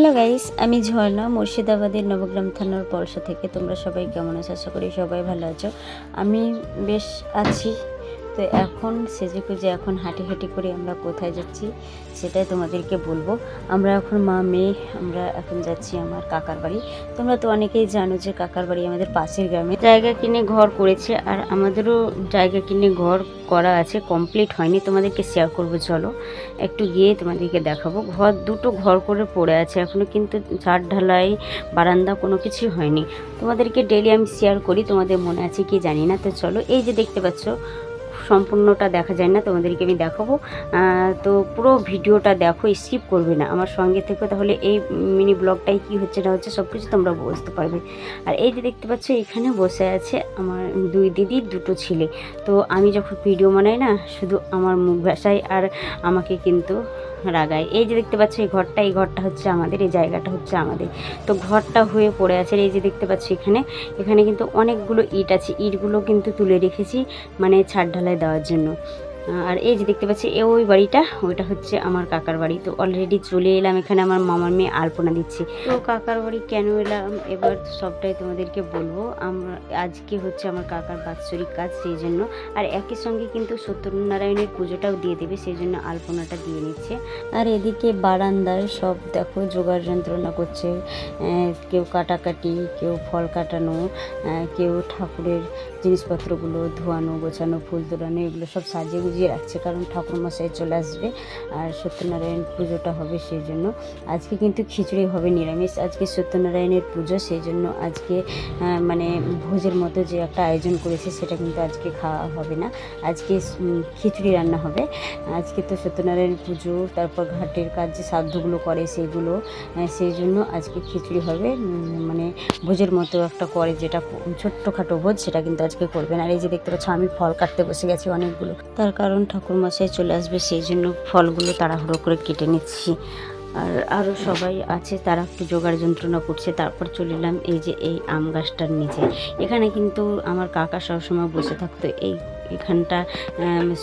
Hello guys, আমি ঝর্ণা, মুর্শিদাবাদের নবগ্রাম থানার পরশা থেকে। তোমরা সবাই কেমন আছো? আশা করি সবাই ভালো আছো। আমি বেশ আছি। তো এখন সেজেগুজে এখন হাঁটি হাঁটি করে আমরা কোথায় যাচ্ছি সেটাই তোমাদেরকে বলবো। আমরা এখন মা মেয়ে আমরা এখন যাচ্ছি আমার কাকার বাড়ি। তোমরা তো অনেকেই জানো যে কাকার বাড়ি আমাদের পাশের গ্রামে জায়গা কিনে ঘর করেছে, আর আমাদেরও জায়গা কিনে ঘর করা আছে, কমপ্লিট হয়নি। তোমাদেরকে শেয়ার করবো, চলো একটু গিয়ে তোমাদেরকে দেখাবো। দুটো ঘর করে পড়ে আছে এখনও, কিন্তু ছাদ ঢালাই বারান্দা কোনো কিছুই হয়নি। তোমাদেরকে ডেইলি আমি শেয়ার করি, তোমাদের মনে আছে কি জানি না। তো চলো, এই যে দেখতে পাচ্ছ, সম্পূর্ণটা দেখা যায় না, তোমাদেরকে আমি দেখাবো। তো পুরো ভিডিওটা দেখো, স্কিপ করবে না, আমার সঙ্গে থেকো, তাহলে এই মিনি ব্লগটাই কি হচ্ছে না হচ্ছে সব কিছু তোমরা বুঝতে পারবে। আর এই যে দেখতে পাচ্ছ, এখানে বসে আছে আমার দুই দিদি, দুটো ছেলে। তো আমি যখন ভিডিও বানাই না, শুধু আমার মুখ ভাষায় আর আমাকে কিন্তু রাগায়। এই যে দেখতে পাচ্ছ, এই ঘরটা হচ্ছে আমাদের, এই জায়গাটা হচ্ছে আমাদের। তো ঘরটা হয়ে পড়ে আছে। এই যে দেখতে পাচ্ছ, এখানে কিন্তু অনেকগুলো ইট আছে, ইটগুলো কিন্তু তুলে রেখেছি মানে ছাদ ঢালাই দেওয়ার জন্য। আর এই যে দেখতে পাচ্ছি ওই বাড়িটা, ওইটা হচ্ছে আমার কাকার বাড়ি। তো অলরেডি চলে এলাম এখানে, আমার মামার মেয়ে আলপনা দিচ্ছি। তো কাকার বাড়ি কেন এলাম এবার সবটাই তোমাদেরকে বলবো। আজকে হচ্ছে আমার কাকার বাৎসরিক কাজ, সেই জন্য। আর একই সঙ্গে কিন্তু সত্যনারায়ণের পুজোটাও দিয়ে দেবে, সেই জন্য আলপনাটা দিয়ে নিচ্ছে। আর এদিকে বারান্দায় সব দেখো জোগাড় যন্ত্রণা করছে, কেউ কাটাকাটি, কেউ ফল কাটানো, কেউ ঠাকুরের জিনিসপত্রগুলো ধোয়ানো, গোছানো, ফুল তোলানো, এগুলো সব সাজিয়ে গুজিয়ে রাখছে, কারণ ঠাকুরমশাই চলে আসবে আর সত্যনারায়ণ পুজোটা হবে, সেই জন্য। আজকে কিন্তু খিচুড়ি হবে, নিরামিষ। আজকে সত্যনারায়ণের পুজো, সেই জন্য আজকে মানে ভোজের মতো যে একটা আয়োজন করেছে সেটা কিন্তু আজকে খাওয়া হবে না, আজকে খিচুড়ি রান্না হবে। আজকে তো সত্যনারায়ণ পুজো, তারপর ঘাটের কাজ যে সাধ্যগুলো করে সেগুলো, সেই জন্য আজকে খিচুড়ি হবে। মানে ভোজের মতো একটা করে, যেটা ছোট্টখাটো ভোজ, সেটা কিন্তু আজকে করবেন। আর এই যে দেখতে পাচ্ছ, আমি ফল কাটতে বসে গেছি অনেকগুলো, তার কারণ ঠাকুরমশাই চলে আসবে, সেই জন্য ফলগুলো তাড়াহুড়ো করে কেটে নিচ্ছি। আর আরও সবাই আছে, তারা একটু জোগাড় যন্ত্রণা করছে। তারপর চলে এলাম এই যে এই আম গাছটার নিচে। এখানে কিন্তু আমার কাকা সবসময় বসে থাকতো, এখানটা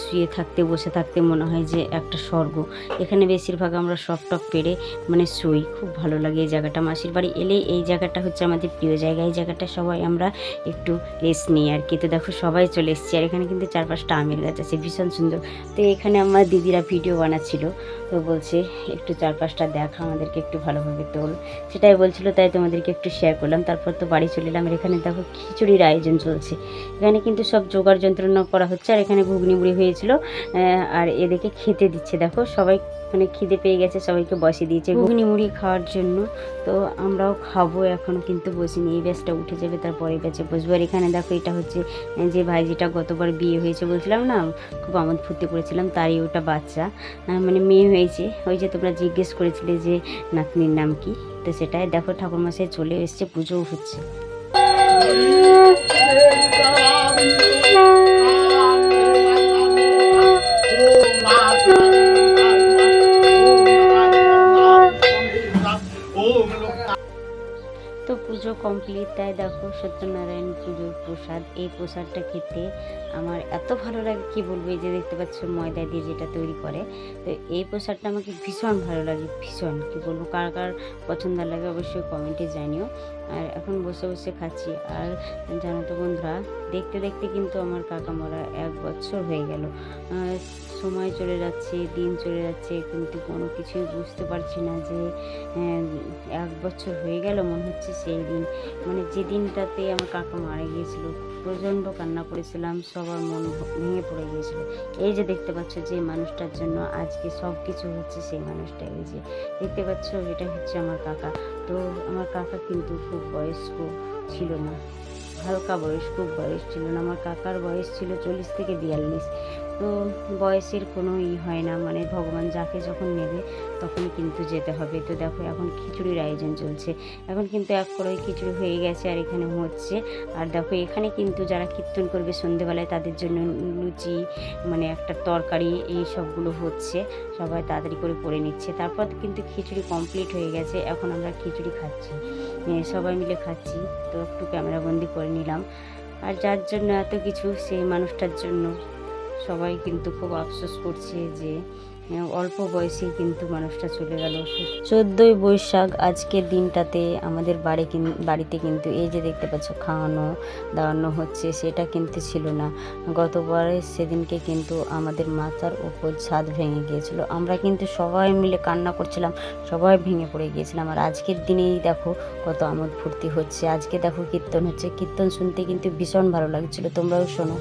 শুয়ে থাকতে, বসে থাকতে মনে হয় যে একটা স্বর্গ। এখানে বেশিরভাগ আমরা সব টপ পেরে মানে শুই, খুব ভালো লাগে এই জায়গাটা। মাসির বাড়ি এলে এই জায়গাটা হচ্ছে আমাদের প্রিয় জায়গা, এই জায়গাটা সবাই আমরা একটু রেস্ট নিই আর কি। তো দেখো সবাই চলে এসেছি, আর এখানে কিন্তু 4-5টা আমের গাছ আছে, ভীষণ সুন্দর। তো এখানে আমার দিদিরা ভিডিও বানাচ্ছিল, তো বলছে একটু 4-5টা দেখা, আমাদেরকে একটু ভালোভাবে তোল, সেটাই বলছিল, তাই তোমাদেরকে একটু শেয়ার করলাম। তারপর তো বাড়ি চলে এলাম। আর এখানে দেখো খিচুড়ির আয়োজন চলছে, এখানে কিন্তু সব জোগাড় যন্ত্রণা করা হচ্ছে। আর এখানে ঘুগনি মুড়ি হয়েছিল, আর এদিকে খেতে দিচ্ছে। দেখো সবাই মানে খিদে পেয়ে গেছে, সবাইকে বসে দিয়েছে ঘুগনি মুড়ি খাওয়ার জন্য। তো আমরাও খাবো, এখনও কিন্তু বসিনি, এই ব্যাচটা উঠে যাবে তারপরে ব্যাচে বসবো। আর এখানে দেখো, এটা হচ্ছে যে ভাইজিটা গতবার বিয়ে হয়েছে বলছিলাম না, খুব আমোদ ফুর্তি করেছিলাম, তারই ওটা বাচ্চা, মানে মেয়ে হয়েছে। ওই যে তোমরা জিজ্ঞেস করেছিলে যে নাতনির নাম কি, তো সেটাই দেখো ঠাকুরমশাই চলে এসছে, পুজোও হচ্ছে। তো পুজো কমপ্লিট, তাই দেখো সত্যনারায়ণ পুজোর প্রসাদ, এই প্রসাদটা খেতে আমার এত ভালো লাগে কি বলবো। এই যে দেখতে পাচ্ছ ময়দা দিয়ে যেটা তৈরি করে, তো এই প্রসাদটা আমাকে ভীষণ ভালো লাগে, ভীষণ কি বলবো। কার কার পছন্দ লাগে অবশ্যই কমেন্টে জানিও। আর এখন বসে বসে খাচ্ছি। আর জানো তো বন্ধুরা, দেখতে দেখতে কিন্তু আমার কাকা মরা 1 বছর হয়ে গেল। সময় চলে যাচ্ছে, দিন চলে যাচ্ছে, কিন্তু কোনো কিছুই বুঝতে পারছি না যে 1 বছর হয়ে গেল। মনে হচ্ছে সেই দিন, মানে যে দিনটাতে আমার কাকা মারা গিয়েছিল, প্রচণ্ড কান্না করেছিলাম, সবার মন ভেঙে পড়ে গিয়েছিল। এই যে দেখতে পাচ্ছ, যে মানুষটার জন্য আজকে সব কিছু হচ্ছে, সেই মানুষটা এই যে দেখতে পাচ্ছ, এটা হচ্ছে আমার কাকা। তো আমার কাকা কিন্তু খুব বয়স্ক ছিল না, হালকা বয়স, খুব বয়স ছিল না। আমার কাকার বয়স ছিল 40 থেকে 42। তো বয়সের কোনো হয় না, মানে ভগবান যাকে যখন নেবে তখনই কিন্তু যেতে হবে। তো দেখো এখন খিচুড়ির আয়োজন চলছে, এখন কিন্তু এক কড়াই খিচুড়ি হয়ে গেছে, আর এখানে হচ্ছে। আর দেখো এখানে কিন্তু যারা কীর্তন করবে সন্ধেবেলায়, তাদের জন্য লুচি, মানে একটা তরকারি, এই সবগুলো হচ্ছে, সবাই তাড়াতাড়ি করে নিচ্ছে। তারপর কিন্তু খিচুড়ি কমপ্লিট হয়ে গেছে, এখন আমরা খিচুড়ি খাচ্ছি, সবাই মিলে খাচ্ছি। তো একটু ক্যামেরাবন্দি করে নিলাম। আর যার জন্য এত কিছু, সেই মানুষটার জন্য সবাই কিন্তু খুব আফসোস করছে যে অল্প বয়সেই কিন্তু মানুষটা চলে গেল। 14ই বৈশাখ আজকের দিনটাতে আমাদের বাড়িতে কিন্তু এই যে দেখতে পাচ্ছ খাওয়ানো দাওয়ানো হচ্ছে, সেটা কিন্তু ছিল না। গতবারে সেদিনকে কিন্তু আমাদের মাথার উপর ছাদ ভেঙে গিয়েছিল, আমরা কিন্তু সবাই মিলে কান্না করছিলাম, সবাই ভেঙে পড়ে গিয়েছিলাম। আর আজকের দিনেই দেখো কত আমোদ ফুর্তি হচ্ছে। আজকে দেখো কীর্তন হচ্ছে, কীর্তন শুনতে কিন্তু ভীষণ ভালো লাগছিল, তোমরাও শোনো।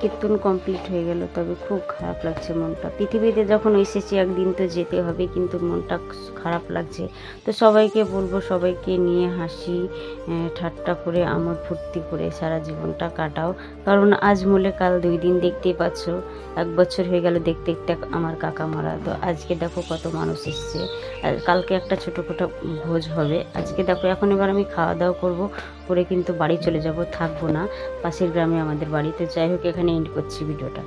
কীর্তন কমপ্লিট হয়ে গেল, তবে খুব খারাপ লাগছে মনটা। পৃথিবীতে যখন এসেছি একদিন তো যেতে হবে, কিন্তু মনটা খারাপ লাগছে। তো সবাইকে বলবো সবাইকে নিয়ে হাসি ঠাট্টা করে আমোদ ফুর্তি করে সারা জীবনটা কাটাও, কারণ আজ মূলে কাল 2 দিন। দেখতেই পাচ্ছ 1 বছর হয়ে গেল দেখতে দেখতে আমার কাকা মারা। তো আজকে দেখো কত মানুষ এসছে, আর কালকে একটা ছোটোখাটো ভোজ হবে। আজকে দেখো এখন এবার আমি খাওয়া দাওয়া করবো, করে কিন্তু বাড়ি চলে যাব, থাকবো না। পাশের গ্রামে আমাদের বাড়ি। তো যাই হোক, এখানে এন্ড করছি ভিডিওটা।